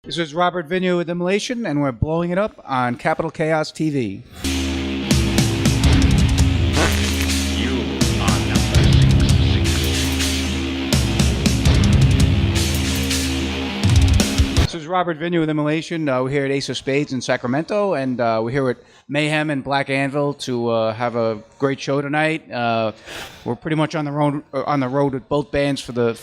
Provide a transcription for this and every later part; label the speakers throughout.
Speaker 1: This is Robert Vigna with Immolation, and we're blowing it up on Capital Chaos TV.
Speaker 2: You are number 666.
Speaker 1: This is Robert Vigna with Immolation. We're here at Ace of Spades in Sacramento, and we're here with Mayhem and Black Anvil to have a great show tonight. We're pretty much on the road with both bands for the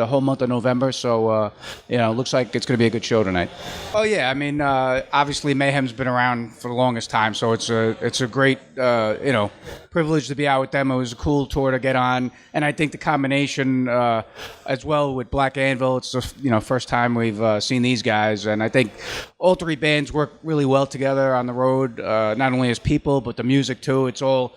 Speaker 1: whole month of November, so looks like it's going to be a good show tonight. Oh yeah, I mean, obviously Mayhem's been around for the longest time, so it's a great privilege to be out with them. It was a cool tour to get on, and I think the combination as well with Black Anvil, it's the first time we've seen these guys, and I think all three bands work really well together on the road, not only as people but the music too. It's all.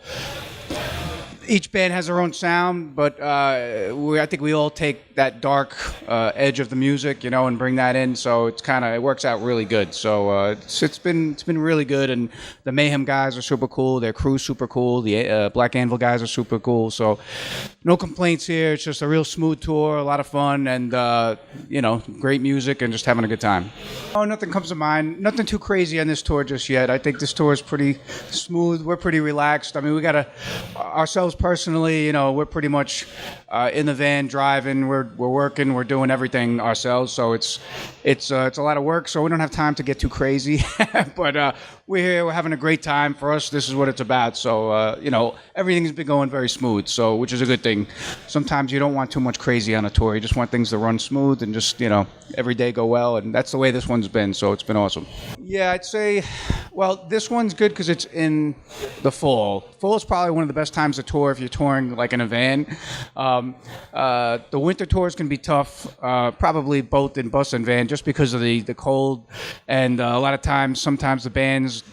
Speaker 1: Each band has their own sound, but I think we all take that dark edge of the music, and bring that in. So it works out really good. So it's been really good, and the Mayhem guys are super cool. Their crew's super cool. The Black Anvil guys are super cool. So no complaints here. It's just a real smooth tour, a lot of fun, and great music, and just having a good time. Oh, nothing comes to mind. Nothing too crazy on this tour just yet. I think this tour is pretty smooth. We're pretty relaxed. I mean, we got ourselves personally, we're pretty much in the van driving. We're working. We're doing everything ourselves. So it's a lot of work. So we don't have time to get too crazy. But we're here. We're having a great time. For us, this is what it's about. So everything's been going very smooth. So which is a good thing. Sometimes you don't want too much crazy on a tour. You just want things to run smooth and just every day go well. And that's the way this one's been. So it's been awesome. Yeah, I'd say. Well, this one's good because it's in the fall. Fall is probably one of the best times to tour if you're touring like in a van. The winter tours can be tough, probably both in bus and van, just because of the cold. And a lot of times, sometimes the bands,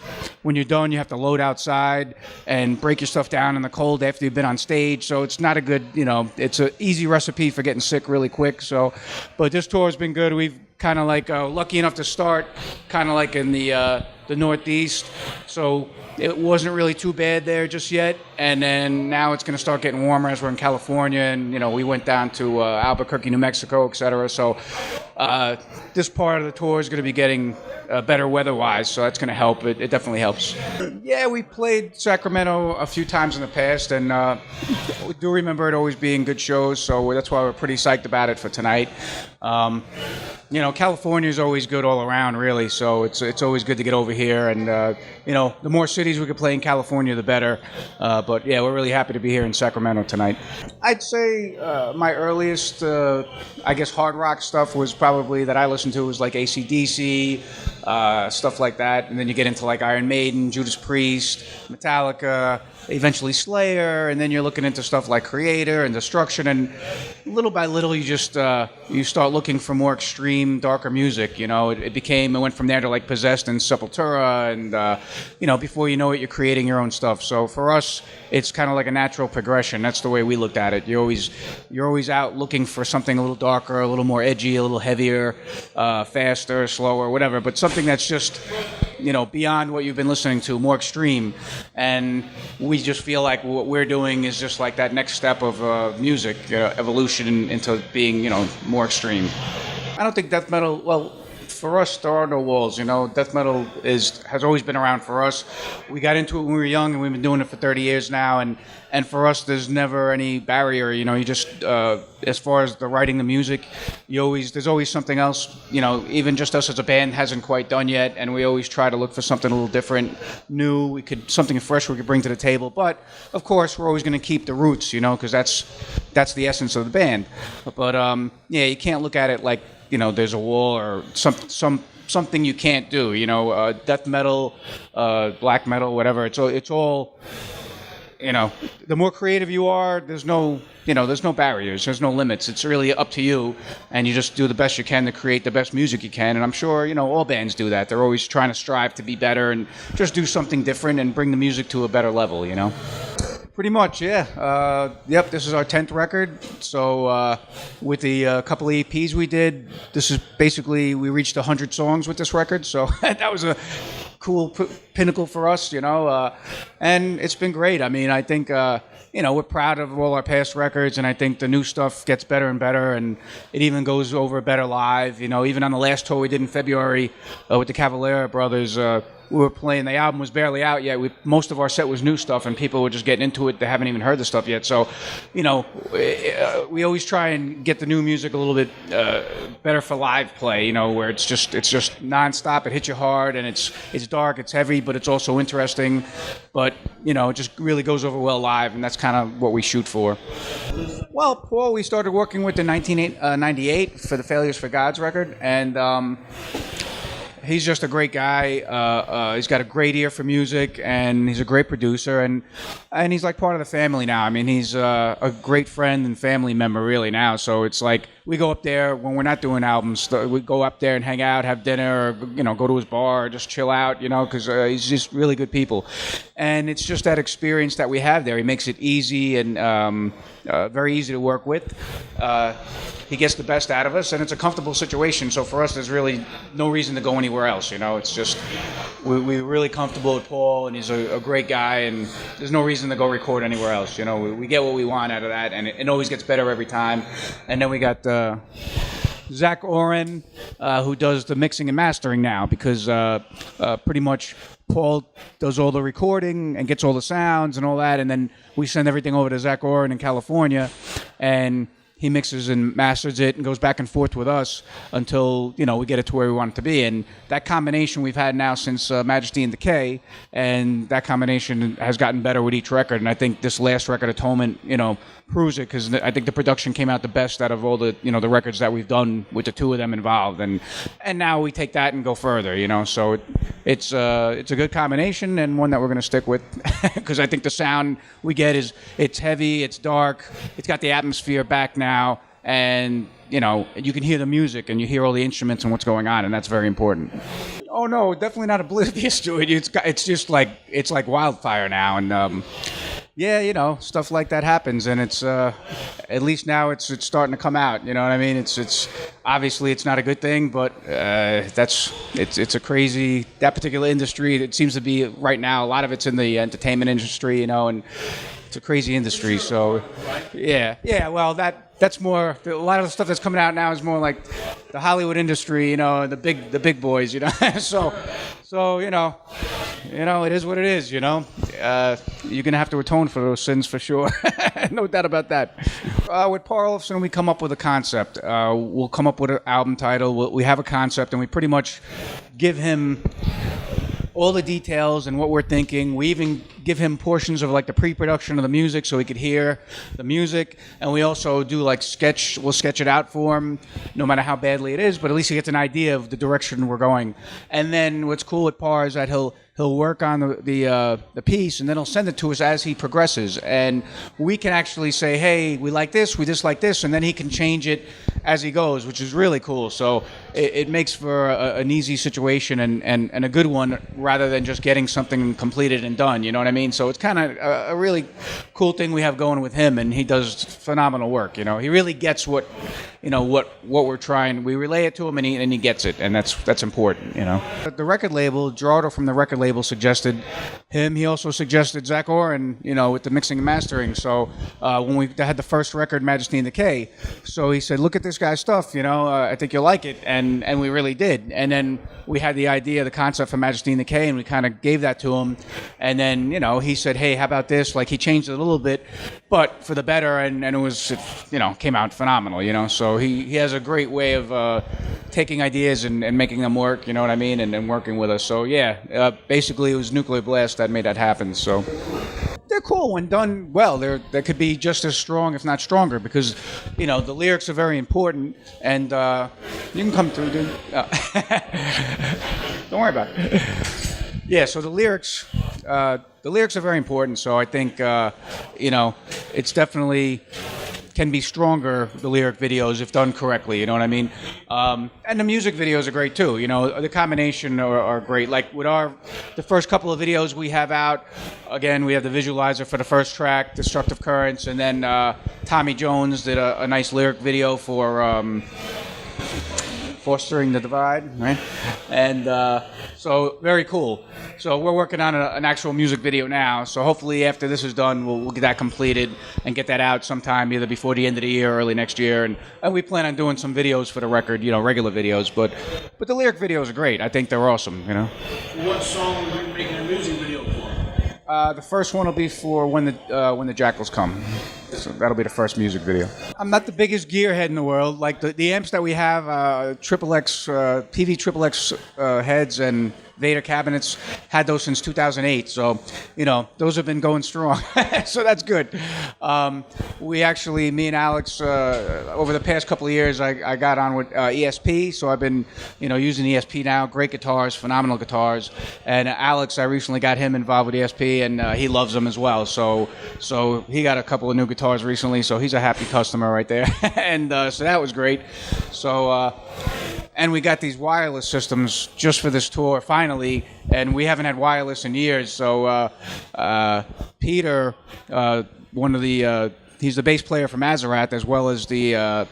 Speaker 1: when you're done, you have to load outside and break your stuff down in the cold after you've been on stage. So it's not a good, it's an easy recipe for getting sick really quick. So, but this tour has been good. We've kind of like lucky enough to start kind of like in the Northeast, so it wasn't really too bad there just yet. And then now it's going to start getting warmer as we're in California, and we went down to Albuquerque, New Mexico, etc. So this part of the tour is going to be getting better weather-wise, so that's going to help. It definitely helps. Yeah, we played Sacramento a few times in the past, and we do remember it always being good shows, so that's why we're pretty psyched about it for tonight. California is always good all around, really, so it's always good to get over here, and the more cities we could play in California, the better. But yeah, we're really happy to be here in Sacramento tonight. I'd say my earliest, hard rock stuff was probably that I listened to was like AC/DC, stuff like that, and then you get into like Iron Maiden, Judas Priest, Metallica, eventually Slayer, and then you're looking into stuff like Creator and Destruction, and little by little you just you start looking for more extreme, darker music. It went from there to like Possessed and Sepultura, and before you know it, you're creating your own stuff. So for us, it's kind of like a natural progression. That's the way we looked at it. You're always out looking for something a little darker, a little more edgy, a little heavier, faster, slower, whatever, but something that's just beyond what you've been listening to, more extreme. And we just feel like what we're doing is just like that next step of music evolution into being more extreme. I don't think death metal, well, for us, there are no walls. Death metal has always been around for us. We got into it when we were young, and we've been doing it for 30 years now. And for us, there's never any barrier. You just as far as the writing the music, there's always something else. Even just us as a band hasn't quite done yet, and we always try to look for something a little different, new. Something fresh we could bring to the table. But of course, we're always going to keep the roots. Because that's the essence of the band. But you can't look at it like there's a wall or something you can't do. Death metal, black metal, whatever. It's all. The more creative you are, there's no barriers, there's no limits. It's really up to you, and you just do the best you can to create the best music you can. And I'm sure all bands do that. They're always trying to strive to be better and just do something different and bring the music to a better level. Pretty much, yeah. Yep, this is our 10th record. So with the couple of EPs we did, this is basically, we reached 100 songs with this record. So that was a cool pinnacle for us, and it's been great. I mean, I think, we're proud of all our past records, and I think the new stuff gets better and better, and it even goes over better live. Even on the last tour we did in February with the Cavalera Brothers, we were playing, the album was barely out yet. Most of our set was new stuff, and people were just getting into it. They haven't even heard the stuff yet. So, we always try and get the new music a little bit better for live play, where it's just nonstop. It hits you hard, and it's dark, it's heavy, but it's also interesting. But, it just really goes over well live, and that's kind of what we shoot for. Well, Paul, we started working with in 1998 for the Failures for Gods record, and he's just a great guy. He's got a great ear for music, and he's a great producer, and he's like part of the family now. I mean, he's a great friend and family member really now. So it's like we go up there when we're not doing albums. We go up there and hang out, have dinner, or, go to his bar, or just chill out, because he's just really good people. And it's just that experience that we have there. He makes it easy and very easy to work with. He gets the best out of us, and it's a comfortable situation. So for us, there's really no reason to go anywhere else. It's just we're really comfortable with Paul, and he's a great guy, and there's no reason to go record anywhere else. We get what we want out of that, and it always gets better every time. And then we got Zach Oren, who does the mixing and mastering now, because pretty much Paul does all the recording and gets all the sounds and all that, and then we send everything over to Zach Oren in California, and he mixes and masters it and goes back and forth with us until, we get it to where we want it to be. And that combination we've had now since Majesty and Decay, and that combination has gotten better with each record. And I think this last record, Atonement, proves it, because I think the production came out the best out of all the, the records that we've done with the two of them involved. And now we take that and go further, So it's a good combination, and one that we're going to stick with, because I think the sound we get it's heavy, it's dark, it's got the atmosphere back now, and you can hear the music and you hear all the instruments and what's going on, and that's very important. Oh no, definitely not oblivious to it. It's just like wildfire now, and stuff like that happens, and it's at least now it's starting to come out. You know what I mean? It's obviously it's not a good thing, but it's a crazy, that particular industry. It seems to be right now. A lot of it's in the entertainment industry, and it's a crazy industry. So yeah. Well, that's more, a lot of the stuff that's coming out now is more like the Hollywood industry, the big boys, So it is what it is, You're going to have to atone for those sins for sure. No doubt about that. With Pår Olofsson, we come up with a concept. We'll come up with an album title. We have a concept, and we pretty much give him all the details and what we're thinking. We even give him portions of like the pre-production of the music so he could hear the music, and we also do like we'll sketch it out for him, no matter how badly it is, but at least he gets an idea of the direction we're going. And then what's cool with Pår is that he'll work on the piece, and then he'll send it to us as he progresses, and we can actually say, hey, we like this, we dislike this, and then he can change it as he goes, which is really cool. So it makes for an easy situation and a good one, rather than just getting something completed and done, you know what I mean? So it's kind of a really cool thing we have going with him, and he does phenomenal work. He really gets what we're trying. We relay it to him, and he gets it, and that's important. The record label, Gerardo from the record label, suggested him. He also suggested Zach Oren, with the mixing and mastering. So when we had the first record, Majesty and Decay, so he said, look at this guy's stuff, I think you'll like it, and we really did. And then we had the idea, the concept for Majesty and Decay, and we kind of gave that to him. And then, he said, hey, how about this? Like, he changed it a little bit, but for the better, and it came out phenomenal, So he has a great way of taking ideas and making them work, you know what I mean, and working with us. So, basically it was Nuclear Blast that made that happen, so. They're cool when done well. They could be just as strong, if not stronger, because, the lyrics are very important, and you can come through, dude. Don't worry about it. Yeah, so the lyrics are very important, so I think, it's definitely can be stronger, the lyric videos, if done correctly, you know what I mean? And the music videos are great too, the combination are great. Like with the first couple of videos we have out, again, we have the visualizer for the first track, Destructive Currents, and then Tommy Jones did a nice lyric video for fostering the divide, right? And so very cool. So we're working on an actual music video now. So hopefully after this is done, we'll get that completed and get that out sometime either before the end of the year or early next year. And we plan on doing some videos for the record, regular videos. But the lyric videos are great. I think they're awesome,
Speaker 3: What song are you making a music video for?
Speaker 1: The first one will be for When the Jackals Come. So that'll be the first music video. I'm not the biggest gearhead in the world. Like the amps that we have, Triple X, PV Triple X heads and Vader cabinets, had those since 2008. So, those have been going strong. So that's good. We actually, me and Alex, over the past couple of years, I got on with ESP. So I've been, using ESP now. Great guitars, phenomenal guitars. And Alex, I recently got him involved with ESP, and he loves them as well. So he got a couple of new guitars recently. So he's a happy customer right there. And so that was great. So. And we got these wireless systems just for this tour, finally, and we haven't had wireless in years. So Peter, he's the bass player for Mazarath, as well as the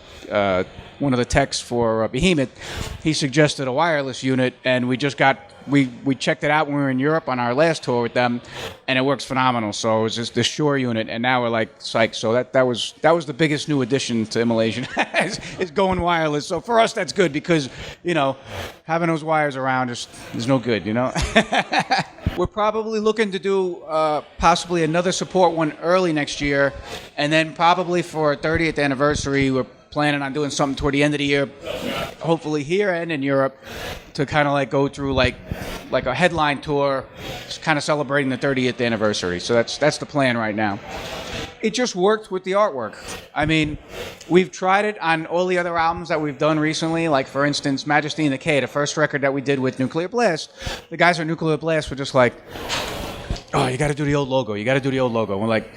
Speaker 1: one of the techs for Behemoth. He suggested a wireless unit, and we checked it out when we were in Europe on our last tour with them, and it works phenomenal. So it was just the Shure unit, and now we're like psyched. So that was the biggest new addition to Immolation is going wireless. So for us, that's good because having those wires around is no good. We're probably looking to do possibly another support one early next year, and then probably for our 30th anniversary, we're planning on doing something toward the end of the year, hopefully here and in Europe, to kind of like go through like a headline tour, kind of celebrating the 30th anniversary. So that's the plan right now. It just worked with the artwork. I mean, we've tried it on all the other albums that we've done recently, like for instance, Majesty and the K, the first record that we did with Nuclear Blast. The guys at Nuclear Blast were just like, oh, you got to do the old logo. You got to do the old logo. And we're like,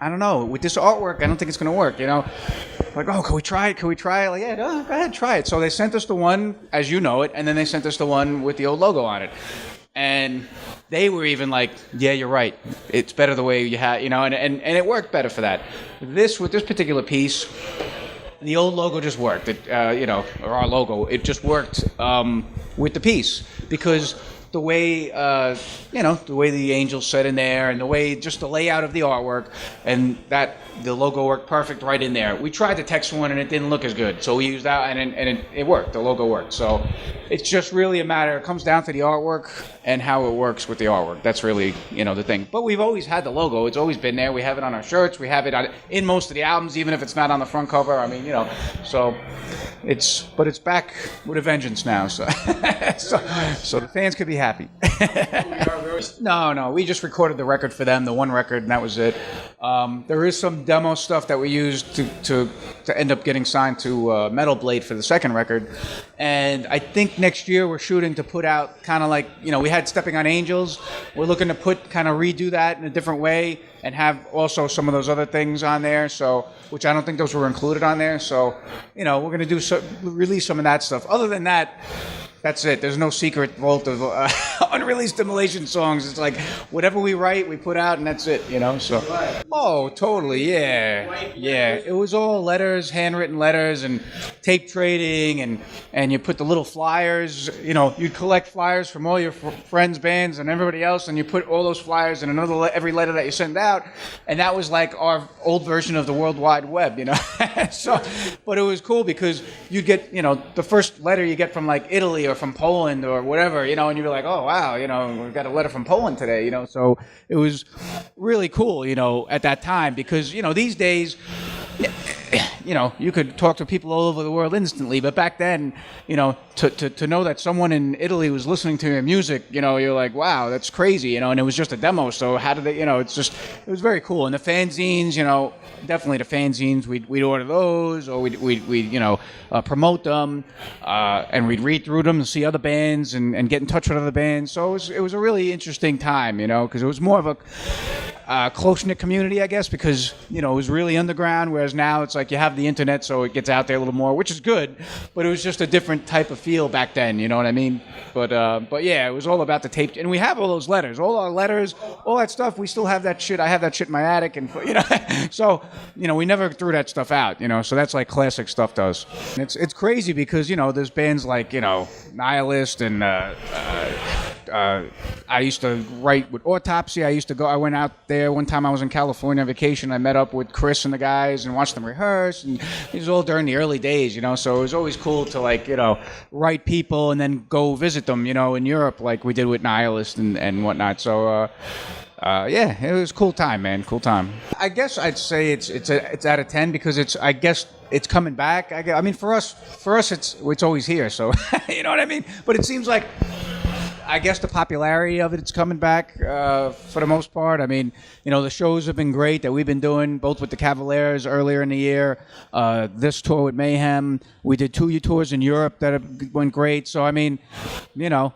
Speaker 1: I don't know. With this artwork, I don't think it's going to work, Like, oh, can we try it? Can we try it? Like, yeah, go ahead, try it. So they sent us the one, as you know it, and then they sent us the one with the old logo on it. And they were even like, yeah, you're right. It's better the way you have, and it worked better for that. With this particular piece, the old logo just worked. Or our logo, it just worked with the piece because the way the way the angels sit in there, and the way just the layout of the artwork, and that the logo worked perfect right in there. We tried the text one and it didn't look as good, so we used that and it worked. The logo worked. So it's just really a matter. It comes down to the artwork and how it works with the artwork. That's really the thing. But we've always had the logo. It's always been there. We have it on our shirts. We have it in most of the albums, even if it's not on the front cover. I mean, so. It's back with a vengeance now, so so the fans could be happy. No, we just recorded the record for them, the one record, and that was it. There is some demo stuff that we used to end up getting signed to Metal Blade for the second record, and I think next year we're shooting to put out kind of like we had Stepping on Angels. We're looking to redo that in a different way and have also some of those other things on there. So, which I don't think those were included on there. So, we're going to release some of that stuff. Other than that, that's it. There's no secret vault of unreleased Immolation songs. It's like whatever we write, we put out, and that's it. So. Oh, totally. Yeah. It was all letters, handwritten letters, and tape trading, and you put the little flyers. You'd collect flyers from all your friends, bands, and everybody else, and you put all those flyers in every letter that you send out, and that was like our old version of the World Wide Web. So, but it was cool because you get the first letter you get from like Italy or from Poland or whatever, and you'd be like, oh wow, we've got a letter from Poland today, so it was really cool, at that time because these days you could talk to people all over the world instantly, but back then, to know that someone in Italy was listening to your music, you're like, wow, that's crazy, and it was just a demo, so how did they, it was very cool. And the fanzines, definitely the fanzines, we'd order those, or we'd promote them, and we'd read through them to see other bands and get in touch with other bands. So it was a really interesting time, because it was more of close-knit community, I guess, because, you know, it was really underground, whereas now it's like you have the internet, so it gets out there a little more, which is good, but it was just a different type of feel back then, you know what I mean? But yeah, it was all about the tape, and we have all those letters, all our letters, all that stuff, we still have that shit. I have that shit in my attic, and, you know, so, you know, we never threw that stuff out, you know, so that's like classic stuff does. And it's crazy because, you know, there's bands like, you know, Nihilist and I used to write with Autopsy. I went out there one time. I was in California on vacation. I met up with Chris and the guys and watched them rehearse. And it was all during the early days, you know. So it was always cool to, like, you know, write people and then go visit them, you know, in Europe, like we did with Nihilist and whatnot. So yeah, it was a cool time, man. Cool time. I guess I'd say it's out of 10 because I guess it's coming back. I mean, for us, it's always here. So you know what I mean. But it seems like, I guess the popularity of it's coming back for the most part. I mean, you know, the shows have been great that we've been doing, both with the Cavaliers earlier in the year, this tour with Mayhem. We did 2 tours in Europe that went great. So, I mean, you know,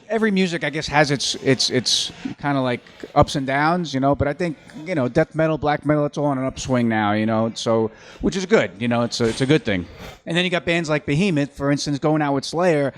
Speaker 1: every music, I guess, has its kind of like ups and downs, you know, but I think, you know, death metal, black metal, it's all on an upswing now, you know, so, which is good, you know, it's a good thing. And then you got bands like Behemoth, for instance, going out with Slayer,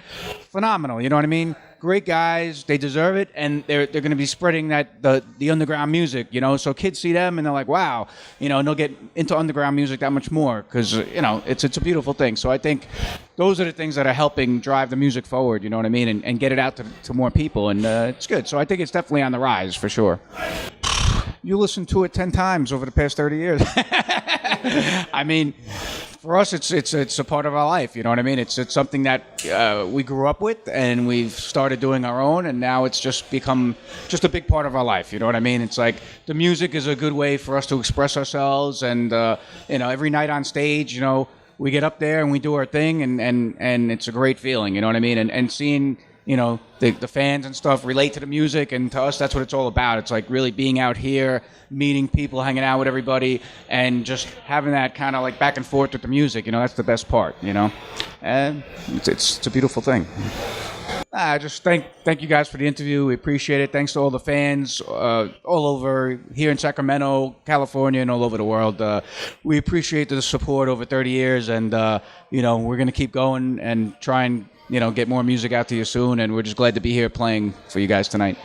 Speaker 1: phenomenal, you know what I mean? Great guys, they deserve it, and they're going to be spreading the underground music, you know. So kids see them and they're like, wow, you know, and they'll get into underground music that much more because, you know, it's a beautiful thing. So I think those are the things that are helping drive the music forward, you know what I mean, and get it out to more people, and it's good. So I think it's definitely on the rise for sure. You listened to it 10 times over the past 30 years. I mean, for us, it's a part of our life. You know what I mean? It's something that we grew up with, and we've started doing our own, and now it's just become just a big part of our life. You know what I mean? It's like the music is a good way for us to express ourselves, and you know, every night on stage, you know, we get up there and we do our thing, and it's a great feeling. You know what I mean? And seeing, you know, the fans and stuff relate to the music, and to us, that's what it's all about. It's like really being out here, meeting people, hanging out with everybody, and just having that kind of like back and forth with the music. You know, that's the best part, you know, and it's a beautiful thing. I just thank you guys for the interview. We appreciate it. Thanks to all the fans all over here in Sacramento, California, and all over the world. We appreciate the support over 30 years, and you know, we're going to keep going and try and, you know, get more music out to you soon, and we're just glad to be here playing for you guys tonight.